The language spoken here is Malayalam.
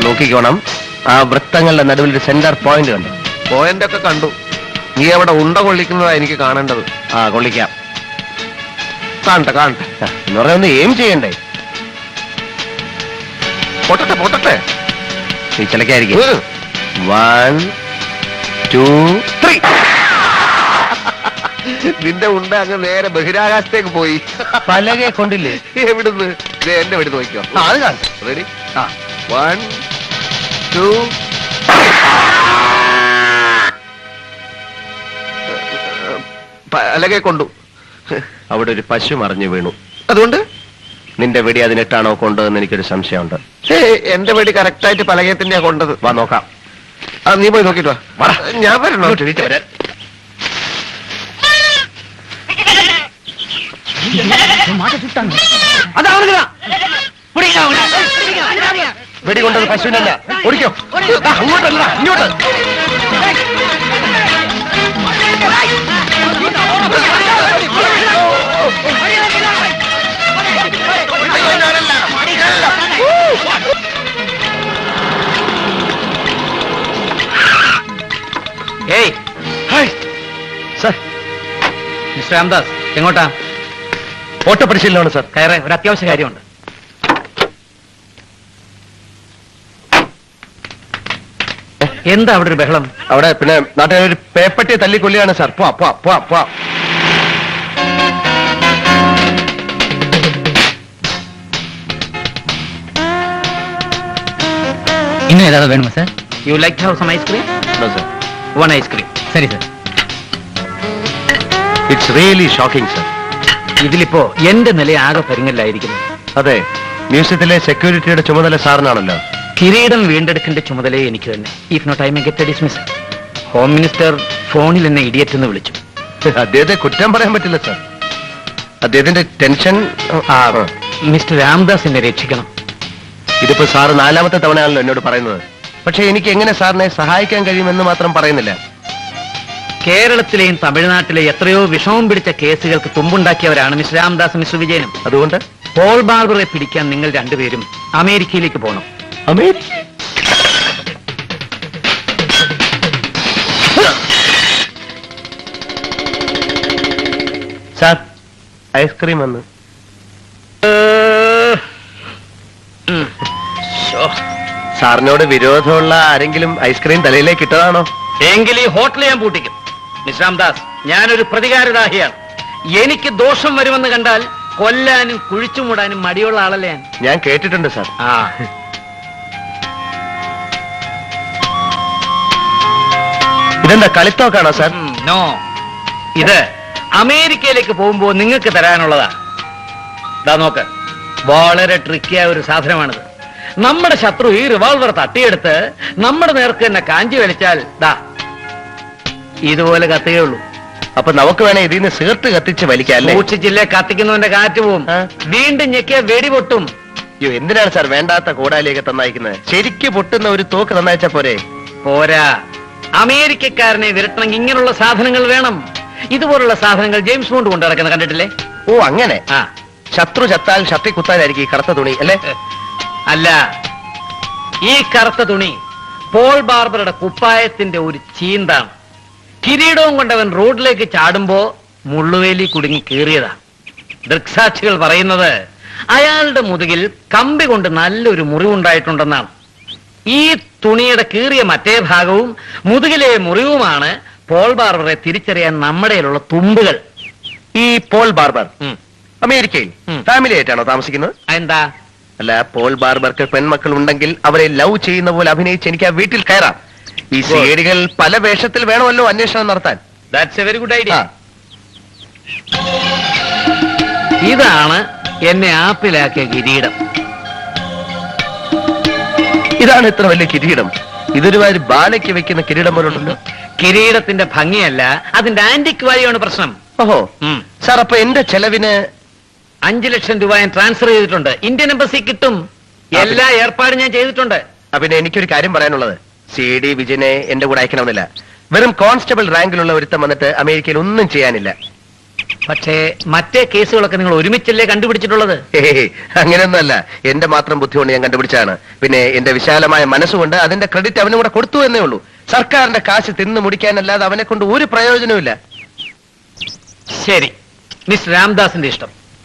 നോക്കിക്കോണം. ആ വൃത്തങ്ങളുടെ നടുവിൽ ഒരു സെന്റർ പോയിന്റ് കണ്ടു. പോയിന്റ് ഒക്കെ കണ്ടു. നീ അവിടെ ഉണ്ട കൊള്ളിക്കുന്നതാ എനിക്ക് കാണേണ്ടത്. ആ കൊള്ളിക്കാം. കാണട്ടെ കാണട്ടെ എന്ന് പറഞ്ഞാൽ ഒന്ന് എയിം ചെയ്യണ്ടേ? പൊട്ടട്ടെ പൊട്ടട്ടെ. നീ ചിലക്കായിരിക്കും. 1 2 3. നിന്റെ ഉണ്ട അങ്ങ് നേരെ ബഹിരാകാശത്തേക്ക് പോയി. പലകെ കൊണ്ടില്ലേ? എവിടുന്ന്? എന്റെ വീട് നോക്കിയോ. അത് കാണും. റെഡി? 1 2 പലകെ കൊണ്ടു. അവിടെ ഒരു പശു മറിഞ്ഞു വീണു. അതുകൊണ്ട് നിന്റെ വെടി അതിനിട്ടാണോ കൊണ്ടതെന്ന് എനിക്കൊരു സംശയമുണ്ട്. എന്റെ വെടി കറക്റ്റായിട്ട് പലകയെ തന്നെയാ കൊണ്ടത്. വാ നോക്കാം. നീ പോയി നോക്കിട്ട് വാ. ഞാൻ വരണോ? വരാൻ. വെടി കൊണ്ടത് പശുവിനല്ല. ഓടിക്കോ. അങ്ങോട്ടല്ല ഇങ്ങോട്ട്. സർ, മിസ്റ്റർ രാംദാസ് എങ്ങോട്ടാ? ഓട്ട പരിശീലനമാണ് സർ. കയറേ, ഒരു അത്യാവശ്യ കാര്യമുണ്ട്. എന്താ അവിടെ ഒരു ബഹളം? അവിടെ പിന്നെ നാട്ടുകാർ ഒരു പേപ്പട്ടിയെ തല്ലിക്കൊല്ലിയാണ് സാർ. പോവാ പോവാ പോവാ പോവാ. ഇന്നും ഏതാ വേണമോ sir? You like to have some ice cream? No sir. One ice cream. ശരി sir. It's really shocking sir. ഇതിലിപ്പോ എന്റെ നില ആകെ പരിങ്ങലായിരിക്കുന്നു. അതെ, മ്യൂസിയത്തിലെ സെക്യൂരിറ്റിയുടെ ചുമതല സാറിനാണല്ലോ. കിരീടം വീണ്ടെടുക്കേണ്ട ചുമതലയെ എനിക്ക് തന്നെ. If not I may get dismiss. Home minister ഫോണിൽ എന്നെ ഇഡിയറ്റ് എന്ന് വിളിച്ചു. അദ്ദേഹത്തെ കുറ്റം പറയാൻ പറ്റില്ല സർ. അദ്ദേഹത്തിന്റെ ടെൻഷൻ. മിസ്റ്റർ രാംദാസ് എന്നെ രക്ഷിക്കണം. ഇതിപ്പോ സാറ് 4ാമത്തെ തവണയാണല്ലോ എന്നോട് പറയുന്നത്. പക്ഷെ എനിക്ക് എങ്ങനെ സാറിനെ സഹായിക്കാൻ കഴിയുമെന്ന് മാത്രം പറയുന്നില്ല. കേരളത്തിലെയും തമിഴ്നാട്ടിലെ എത്രയോ വിഷമം പിടിച്ച കേസുകൾക്ക് തുമ്പുണ്ടാക്കിയവരാണ് മിസ്റ്റർ രാംദാസ്, മിസ്റ്റർ വിജയനും. അതുകൊണ്ട് പോൾ ബാർബറെ പിടിക്കാൻ നിങ്ങൾ രണ്ടുപേരും അമേരിക്കയിലേക്ക് പോകണം. അമേരിക്ക? സാർ, ഐസ്ക്രീം വന്ന്. സാറിനോട് വിരോധമുള്ള ആരെങ്കിലും ഐസ്ക്രീം തലയിലേക്ക് ഇട്ടതാണോ? എങ്കിൽ ഈ ഹോട്ടൽ ഞാൻ പൂട്ടിക്കും. മിസ്റ്റർ രാംദാസ്, ഞാനൊരു പ്രതികാരദാഹിയാണ്. എനിക്ക് ദോഷം വരുമെന്ന് കണ്ടാൽ കൊല്ലാനും കുഴിച്ചു മൂടാനും മടിയുള്ള ആളല്ലേ ഞാൻ. ഞാൻ കേട്ടിട്ടുണ്ട് സാർ. ഇതെന്താ കളിത്തോക്കാണോ സാർ? നോ, ഇത് അമേരിക്കയിലേക്ക് പോകുമ്പോ നിങ്ങൾക്ക് തരാനുള്ളതാ. ദാ നോക്ക്, വളരെ ട്രിക്കിയായ ഒരു സാധനമാണിത്. നമ്മുടെ ശത്രു ഈ റിവോൾവർ തട്ടിയെടുത്ത് നമ്മുടെ നേർക്ക് തന്നെ കാഞ്ചി വലിച്ചാൽ ദാ ഇതുപോലെ കത്തുകയുള്ളൂ. അപ്പൊ നമുക്ക് വേണേ ഇതിൽ നിന്ന് സിഗരറ്റ് കത്തിച്ച് വലിക്കാം. സൂക്ഷിച്ചില്ലേ, കത്തിക്കുന്നവന്റെ കാറ്റ് പോവും. വീണ്ടും ഞെക്കിയ വെടി പൊട്ടും. അയ്യോ, എന്തിനാണ് സാർ വേണ്ടാത്ത കോടാലിയൊക്കെ തന്നയക്കുന്നത്? ശരിക്ക് പൊട്ടുന്ന ഒരു തോക്ക് തന്നയച്ചാ പോരെ? പോരാ, അമേരിക്കക്കാരനെ വിരട്ടണമെങ്കിൽ ഇങ്ങനെയുള്ള സാധനങ്ങൾ വേണം. ഇതുപോലുള്ള സാധനങ്ങൾ ജെയിംസ് ബോണ്ട് കൊണ്ട് നടക്കുന്നത് കണ്ടിട്ടില്ലേ? ഓ അങ്ങനെ. ശത്രു ചത്താൽ ഷർട്ടി കുത്താനായിരിക്കും ഈ കറുത്ത തുണി അല്ലേ? അല്ല, ഈ കറുത്ത തുണി പോൾ ബാർബറുടെ കുപ്പായത്തിന്റെ ഒരു ചീന്താണ്. കിരീടവും കൊണ്ടവൻ റോഡിലേക്ക് ചാടുമ്പോ മുള്ളുവേലി കുടുങ്ങി കീറിയതാ. ദൃക്സാക്ഷികൾ പറയുന്നത് അയാളുടെ മുതുകിൽ കമ്പി കൊണ്ട് നല്ലൊരു മുറിവുണ്ടായിട്ടുണ്ടെന്നാണ്. ഈ തുണിയുടെ കീറിയ മറ്റേ ഭാഗവും മുതുകിലെ മുറിവുമാണ് പോൾ ബാർബറെ തിരിച്ചറിയാൻ നമ്മുടെയിലുള്ള തുമ്പുകൾ. ഈ പോൾ ബാർബർ അമേരിക്കയിൽ ഫാമിലി ആയിട്ടാണോ താമസിക്കുന്നത്? എന്താ? അല്ല, പോൾ ബാർബർക്ക് പെൺമക്കൾ ഉണ്ടെങ്കിൽ അവരെ ലവ് ചെയ്യുന്ന പോലെ അഭിനയിച്ച് എനിക്ക് ആ വീട്ടിൽ കയറാം. ഈ സിഐഡികൾ പല വേഷത്തിൽ വേണമല്ലോ അന്വേഷണം നടത്താൻ. That's A very good idea. ഇതാണ് എന്നെ ആപ്പിലാക്കിയ കിരീടം. ഇതാണ് ഇത്ര വലിയ കിരീടം. ഇതൊരുമാതിരി ബാലയ്ക്ക് വെക്കുന്ന കിരീടം പോലുണ്ടല്ലോ. കിരീടത്തിന്റെ ഭംഗിയല്ല, അതിന്റെ ആന്റിക് വാല്യൂയാണ് പ്രശ്നം. ഓഹോ സാർ, അപ്പൊ എന്റെ ചെലവിന് 5 ലക്ഷം രൂപ ഞാൻ ട്രാൻസ്ഫർ ചെയ്തിട്ടുണ്ട്. ഇന്ത്യൻ എംബസി കിട്ടും. എല്ലാ ഏർപ്പാടും ഞാൻ ചെയ്തിട്ടുണ്ട്. പിന്നെ എനിക്കൊരു കാര്യം പറയാനുള്ളത്, CD വിജയനെ എന്റെ കൂടെ അയക്കണമെന്നില്ല. വെറും കോൺസ്റ്റബിൾ റാങ്കിലുള്ള ഒരുത്തം വന്നിട്ട് അമേരിക്കയിൽ ഒന്നും ചെയ്യാനില്ല. പക്ഷേ മറ്റേ കേസുകളൊക്കെ നിങ്ങൾ ഒരുമിച്ചല്ലേ കണ്ടുപിടിച്ചിട്ടുള്ളത്? ഹേയ്, അങ്ങനെയൊന്നുമല്ല. എന്റെ മാത്രം ബുദ്ധി കൊണ്ട് ഞാൻ കണ്ടുപിടിച്ചാണ്. പിന്നെ എന്റെ വിശാലമായ മനസ്സുകൊണ്ട് അതിന്റെ ക്രെഡിറ്റ് അവനും കൂടെ കൊടുത്തു എന്നേ ഉള്ളൂ. സർക്കാരിന്റെ കാശ് തിന്നു മുടിക്കാനല്ലാതെ അവനെ കൊണ്ട് ഒരു പ്രയോജനവുമില്ല. ശരി, മിസ് രാംദാസിന്റെ ഇഷ്ടം.